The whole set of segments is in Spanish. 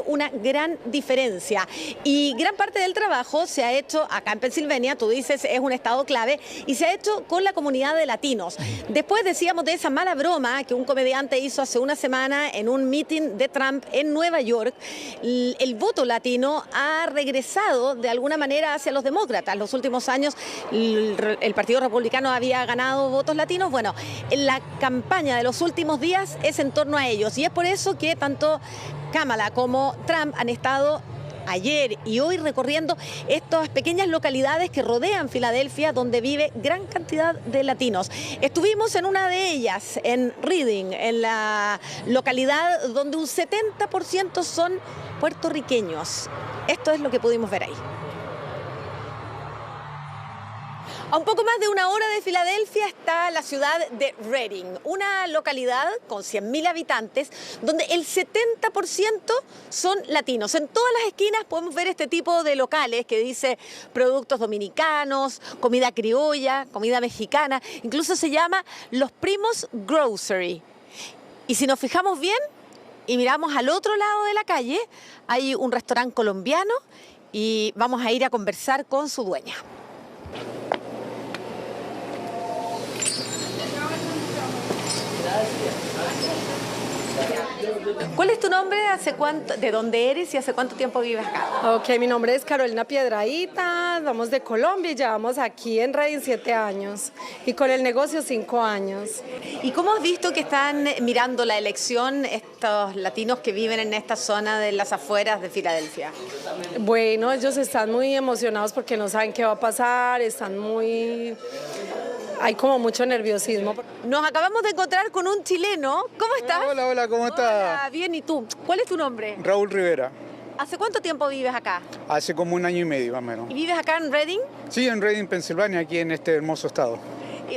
hacer una gran diferencia. Y gran parte del trabajo se ha hecho acá en Pensilvania, tú dices, es un estado clave, y se ha hecho con la comunidad de latinos. Después decíamos de esa mala broma que un comediante hizo hace una semana en un meeting de Trump en Nueva York, el voto latino ha regresado de alguna manera hacia los demócratas. Los últimos años el Partido Republicano había ganado votos latinos. Bueno, la campaña de los últimos días es en torno a ellos y es por eso que tanto Kamala como Trump han estado ayer y hoy recorriendo estas pequeñas localidades que rodean Filadelfia, donde vive gran cantidad de latinos. Estuvimos en una de ellas, en Reading, en la localidad donde un 70% son puertorriqueños. Esto es lo que pudimos ver ahí. A un poco más de una hora de Filadelfia está la ciudad de Reading, una localidad con 100.000 habitantes donde el 70% son latinos. En todas las esquinas podemos ver este tipo de locales que dice productos dominicanos, comida criolla, comida mexicana, incluso se llama Los Primos Grocery. Y si nos fijamos bien y miramos al otro lado de la calle, hay un restaurante colombiano y vamos a ir a conversar con su dueña. ¿Cuál es tu nombre? ¿De dónde eres y hace cuánto tiempo vives acá? Ok, mi nombre es Carolina Piedrahita, vamos de Colombia y llevamos aquí en Reading 7 años y con el negocio 5 años. ¿Y cómo has visto que están mirando la elección estos latinos que viven en esta zona de las afueras de Filadelfia? Bueno, ellos están muy emocionados porque no saben qué va a pasar, hay como mucho nerviosismo. Nos acabamos de encontrar con un chileno. ¿Cómo estás? Hola, hola, ¿cómo estás? Hola, bien, ¿y tú? ¿Cuál es tu nombre? Raúl Rivera. ¿Hace cuánto tiempo vives acá? Hace como 1 año y medio, más o menos. ¿Y vives acá en Reading? Sí, en Reading, Pensilvania, aquí en este hermoso estado.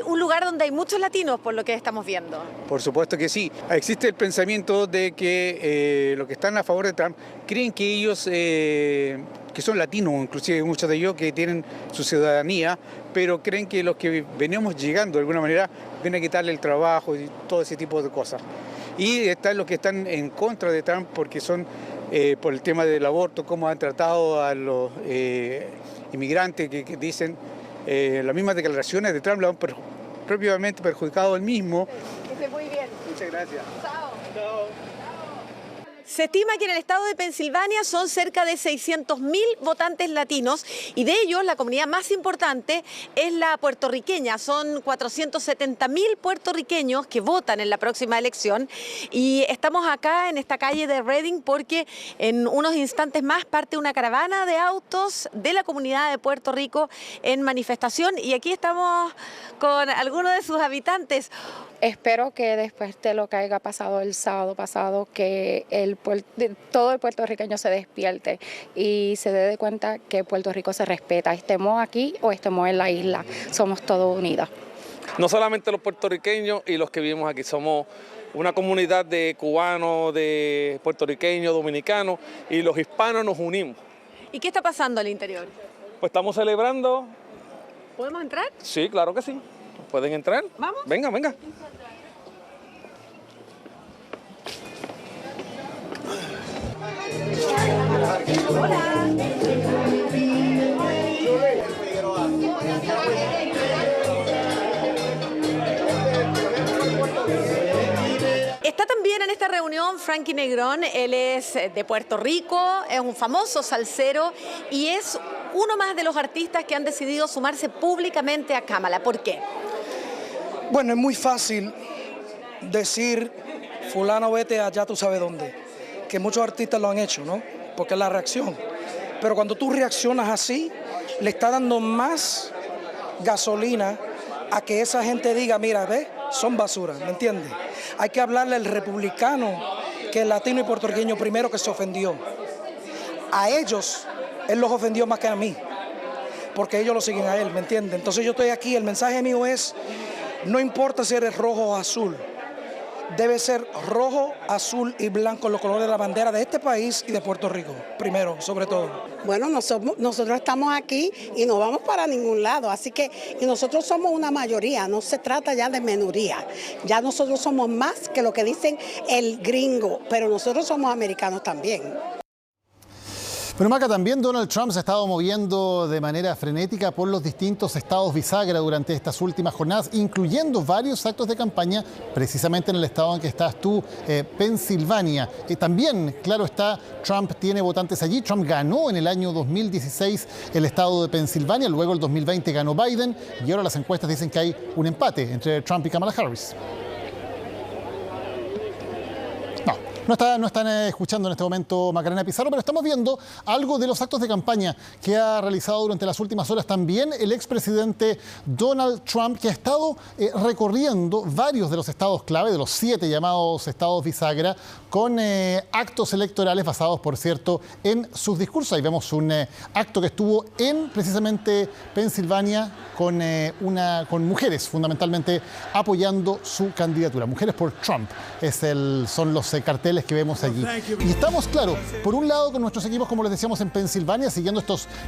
Un lugar donde hay muchos latinos, por lo que estamos viendo. Por supuesto que sí. Existe el pensamiento de que los que están a favor de Trump creen que ellos, que son latinos, inclusive muchos de ellos que tienen su ciudadanía, pero creen que los que venimos llegando de alguna manera vienen a quitarle el trabajo y todo ese tipo de cosas. Y están los que están en contra de Trump porque son por el tema del aborto, cómo han tratado a los inmigrantes que dicen las mismas declaraciones de Trump lo han propiamente perjudicado él mismo. Que esté muy bien. Muchas gracias. Chao. Chao. Se estima que en el estado de Pensilvania son cerca de 600.000 votantes latinos y de ellos la comunidad más importante es la puertorriqueña. Son 470.000 puertorriqueños que votan en la próxima elección y estamos acá en esta calle de Reading porque en unos instantes más parte una caravana de autos de la comunidad de Puerto Rico en manifestación y aquí estamos con algunos de sus habitantes. Espero que después de lo que haya pasado el sábado pasado, que todo el puertorriqueño se despierte y se dé cuenta que Puerto Rico se respeta, estemos aquí o estemos en la isla, somos todos unidos. No solamente los puertorriqueños y los que vivimos aquí, somos una comunidad de cubanos, de puertorriqueños, dominicanos y los hispanos nos unimos. ¿Y qué está pasando al interior? Pues estamos celebrando. ¿Podemos entrar? Sí, claro que sí. ¿Pueden entrar? ¿Vamos? Venga, venga. Está también en esta reunión Frankie Negrón, él es de Puerto Rico, es un famoso salsero y es uno más de los artistas que han decidido sumarse públicamente a Kamala. ¿Por qué? Bueno, es muy fácil decir, fulano vete allá tú sabes dónde, que muchos artistas lo han hecho, ¿no? Porque es la reacción. Pero cuando tú reaccionas así, le está dando más gasolina a que esa gente diga, mira, ve, son basura, ¿me entiendes? Hay que hablarle al republicano, que es latino y puertorriqueño primero que se ofendió. A ellos, él los ofendió más que a mí, porque ellos lo siguen a él, ¿me entiendes? Entonces yo estoy aquí, el mensaje mío es, no importa si eres rojo o azul, debe ser rojo, azul y blanco los colores de la bandera de este país y de Puerto Rico, primero, sobre todo. Bueno, nosotros estamos aquí y no vamos para ningún lado, así que y nosotros somos una mayoría, no se trata ya de minoría, ya nosotros somos más que lo que dicen el gringo, pero nosotros somos americanos también. Pero Maca, también Donald Trump se ha estado moviendo de manera frenética por los distintos estados bisagra durante estas últimas jornadas, incluyendo varios actos de campaña, precisamente en el estado en que estás tú, Pensilvania. También, claro está, Trump tiene votantes allí. Trump ganó en el año 2016 el estado de Pensilvania, luego el 2020 ganó Biden y ahora las encuestas dicen que hay un empate entre Trump y Kamala Harris. No están escuchando en este momento Macarena Pizarro, pero estamos viendo algo de los actos de campaña que ha realizado durante las últimas horas también el expresidente Donald Trump, que ha estado recorriendo varios de los estados clave, de los 7 llamados estados bisagra, con actos electorales basados, por cierto, en sus discursos. Ahí vemos un acto que estuvo en precisamente Pensilvania con mujeres, fundamentalmente apoyando su candidatura. Mujeres por Trump son los carteles que vemos allí. Y estamos, claro, por un lado con nuestros equipos, como les decíamos, en Pensilvania, siguiendo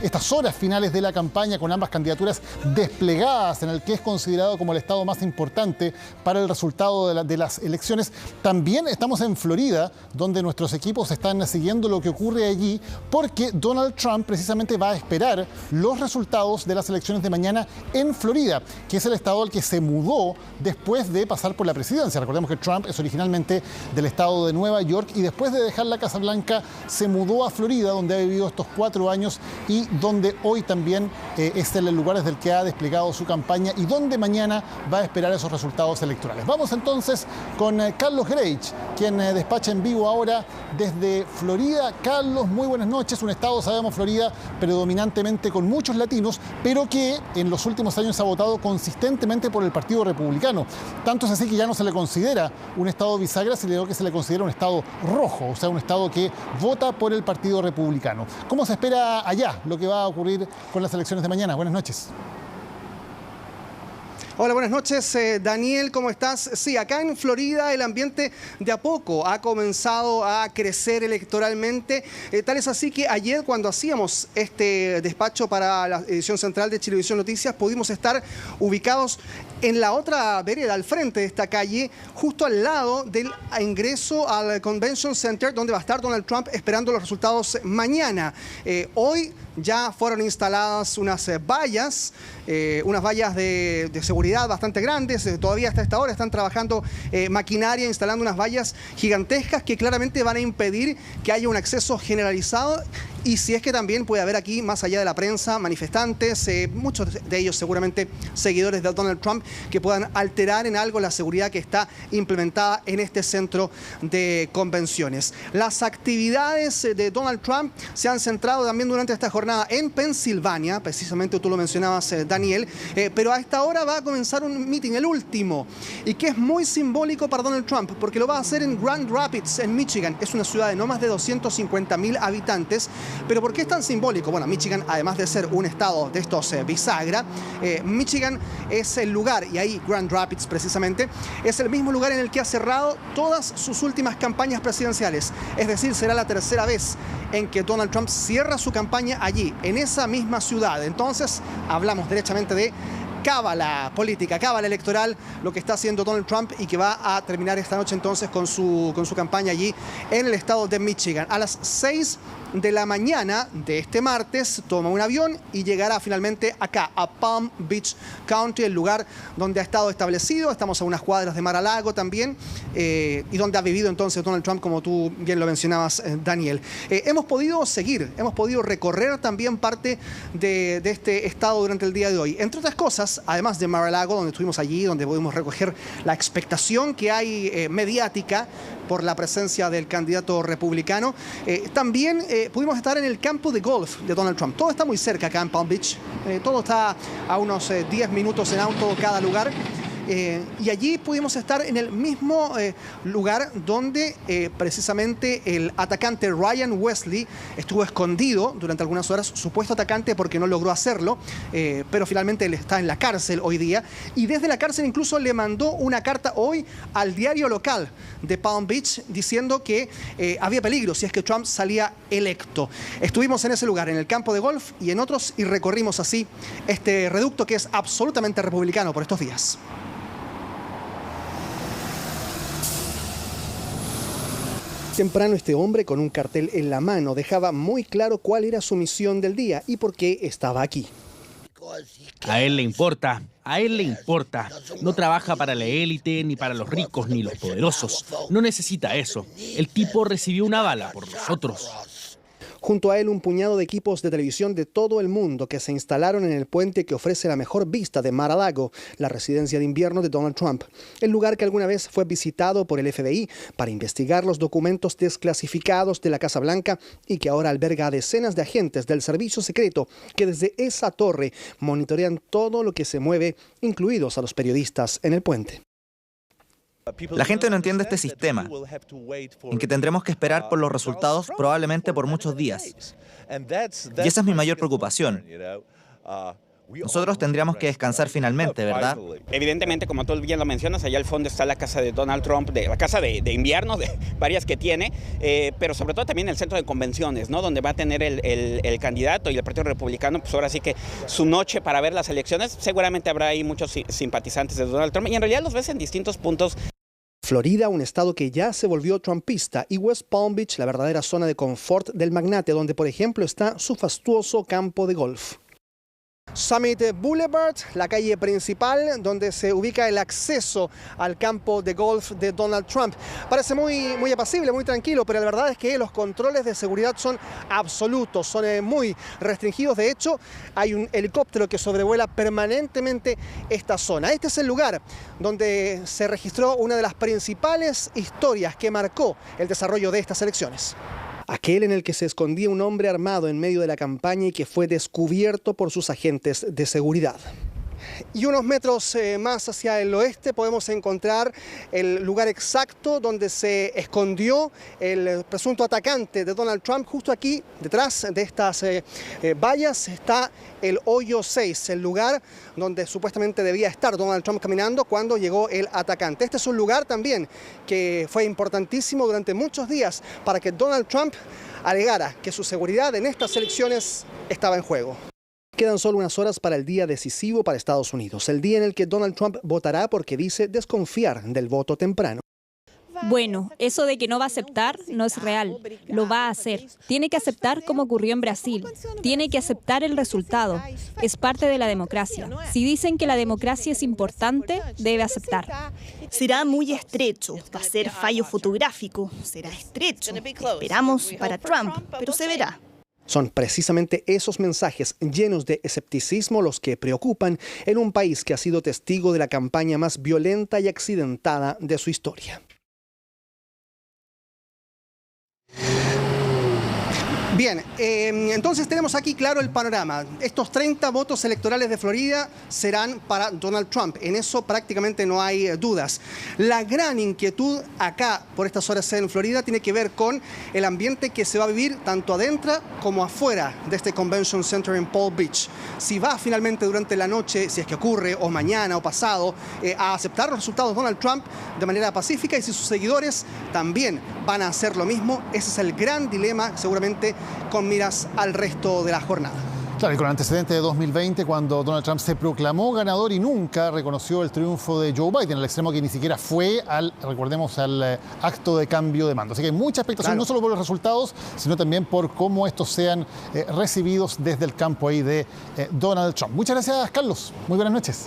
estas horas finales de la campaña con ambas candidaturas desplegadas en el que es considerado como el estado más importante para el resultado de las elecciones. También estamos en Florida, donde nuestros equipos están siguiendo lo que ocurre allí, porque Donald Trump precisamente va a esperar los resultados de las elecciones de mañana en Florida, que es el estado al que se mudó después de pasar por la presidencia. Recordemos que Trump es originalmente del estado de Nueva York y después de dejar la Casa Blanca se mudó a Florida, donde ha vivido estos 4 años y donde hoy también es el lugar desde el que ha desplegado su campaña y donde mañana va a esperar esos resultados electorales. Vamos entonces con Carlos Greich, quien despacha en vivo ahora desde Florida. Carlos, muy buenas noches. Un estado, sabemos, Florida, predominantemente con muchos latinos, pero que en los últimos años ha votado consistentemente por el Partido Republicano. Tanto es así que ya no se le considera un estado bisagra, sino que se le considera un estado rojo, o sea, un estado que vota por el Partido Republicano. ¿Cómo se espera allá lo que va a ocurrir con las elecciones de mañana? Buenas noches. Hola, buenas noches, Daniel, ¿cómo estás? Sí, acá en Florida el ambiente de a poco ha comenzado a crecer electoralmente. Tal es así que ayer, cuando hacíamos este despacho para la edición central de Chilevisión Noticias, pudimos estar ubicados en la otra vereda, al frente de esta calle, justo al lado del ingreso al Convention Center, donde va a estar Donald Trump esperando los resultados mañana. Hoy ya fueron instaladas unas vallas de seguridad bastante grandes. Todavía hasta esta hora están trabajando maquinaria, instalando unas vallas gigantescas que claramente van a impedir que haya un acceso generalizado. Y si es que también puede haber aquí, más allá de la prensa, manifestantes, muchos de ellos seguramente seguidores de Donald Trump, que puedan alterar en algo la seguridad que está implementada en este centro de convenciones. Las actividades de Donald Trump se han centrado también durante esta jornada en Pensilvania, precisamente tú lo mencionabas, Daniel, pero a esta hora va a comenzar un meeting, el último, y que es muy simbólico para Donald Trump, porque lo va a hacer en Grand Rapids, en Michigan. Es una ciudad de no más de 250.000 habitantes. ¿Pero por qué es tan simbólico? Bueno, Michigan, además de ser un estado de estos bisagra, Michigan es el lugar, y ahí Grand Rapids precisamente, es el mismo lugar en el que ha cerrado todas sus últimas campañas presidenciales. Es decir, será la tercera vez en que Donald Trump cierra su campaña allí, en esa misma ciudad. Entonces, hablamos derechamente de cábala política, cábala electoral, lo que está haciendo Donald Trump y que va a terminar esta noche entonces con su campaña allí en el estado de Michigan. A las 6 de la mañana de este martes toma un avión y llegará finalmente acá, a Palm Beach County, el lugar donde ha estado establecido. Estamos a unas cuadras de Mar-a-Lago también, y donde ha vivido entonces Donald Trump, como tú bien lo mencionabas, Daniel. Hemos podido recorrer también parte de este estado durante el día de hoy. Entre otras cosas, además de Mar-a-Lago, donde estuvimos allí, donde pudimos recoger la expectación que hay mediática por la presencia del candidato republicano, también pudimos estar en el campo de golf de Donald Trump. Todo está muy cerca acá en Palm Beach, todo está a unos 10 minutos en auto cada lugar. Y allí pudimos estar en el mismo lugar donde precisamente el atacante Ryan Wesley estuvo escondido durante algunas horas, supuesto atacante porque no logró hacerlo, pero finalmente él está en la cárcel hoy día, y desde la cárcel incluso le mandó una carta hoy al diario local de Palm Beach diciendo que había peligro si es que Trump salía electo. Estuvimos en ese lugar, en el campo de golf y en otros, y recorrimos así este reducto que es absolutamente republicano por estos días. Temprano este hombre con un cartel en la mano dejaba muy claro cuál era su misión del día y por qué estaba aquí. A él le importa, a él le importa. No trabaja para la élite, ni para los ricos, ni los poderosos. No necesita eso. El tipo recibió una bala por nosotros. Junto a él un puñado de equipos de televisión de todo el mundo que se instalaron en el puente que ofrece la mejor vista de Mar-a-Lago, la residencia de invierno de Donald Trump, el lugar que alguna vez fue visitado por el FBI para investigar los documentos desclasificados de la Casa Blanca y que ahora alberga a decenas de agentes del servicio secreto que desde esa torre monitorean todo lo que se mueve, incluidos a los periodistas en el puente. La gente no entiende este sistema, en que tendremos que esperar por los resultados probablemente por muchos días. Y esa es mi mayor preocupación. Nosotros tendríamos que descansar finalmente, ¿verdad? Evidentemente, como tú bien lo mencionas, allá al fondo está la casa de Donald Trump, la casa de invierno, de varias que tiene, pero sobre todo también el centro de convenciones, ¿no? Donde va a tener el candidato y el Partido Republicano, pues ahora sí que su noche para ver las elecciones. Seguramente habrá ahí muchos simpatizantes de Donald Trump y en realidad los ves en distintos puntos. Florida, un estado que ya se volvió trumpista, y West Palm Beach, la verdadera zona de confort del magnate, donde por ejemplo está su fastuoso campo de golf. Summit Boulevard, la calle principal donde se ubica el acceso al campo de golf de Donald Trump. Parece muy apacible, muy tranquilo, pero la verdad es que los controles de seguridad son absolutos, son muy restringidos. De hecho, hay un helicóptero que sobrevuela permanentemente esta zona. Este es el lugar donde se registró una de las principales historias que marcó el desarrollo de estas elecciones. Aquel en el que se escondía un hombre armado en medio de la campaña y que fue descubierto por sus agentes de seguridad. Y unos metros más hacia el oeste podemos encontrar el lugar exacto donde se escondió el presunto atacante de Donald Trump. Justo aquí, detrás de estas vallas, está el hoyo 6, el lugar donde supuestamente debía estar Donald Trump caminando cuando llegó el atacante. Este es un lugar también que fue importantísimo durante muchos días para que Donald Trump alegara que su seguridad en estas elecciones estaba en juego. Quedan solo unas horas para el día decisivo para Estados Unidos, el día en el que Donald Trump votará porque dice desconfiar del voto temprano. Bueno, eso de que no va a aceptar no es real, lo va a hacer. Tiene que aceptar como ocurrió en Brasil, tiene que aceptar el resultado, es parte de la democracia. Si dicen que la democracia es importante, debe aceptar. Será muy estrecho, va a ser fallo fotográfico, será estrecho. Esperamos para Trump, pero se verá. Son precisamente esos mensajes llenos de escepticismo los que preocupan en un país que ha sido testigo de la campaña más violenta y accidentada de su historia. Bien, entonces tenemos aquí claro el panorama. Estos 30 votos electorales de Florida serán para Donald Trump. En eso prácticamente no hay dudas. La gran inquietud acá, por estas horas en Florida, tiene que ver con el ambiente que se va a vivir tanto adentro como afuera de este Convention Center en Palm Beach. Si va finalmente durante la noche, si es que ocurre, o mañana o pasado, a aceptar los resultados de Donald Trump de manera pacífica y si sus seguidores también van a hacer lo mismo. Ese es el gran dilema, seguramente con miras al resto de la jornada. Claro, y con antecedente de 2020, cuando Donald Trump se proclamó ganador y nunca reconoció el triunfo de Joe Biden, al extremo que ni siquiera fue al acto de cambio de mando. Así que hay mucha expectación, claro, no solo por los resultados, sino también por cómo estos sean recibidos desde el campo ahí de Donald Trump. Muchas gracias, Carlos. Muy buenas noches.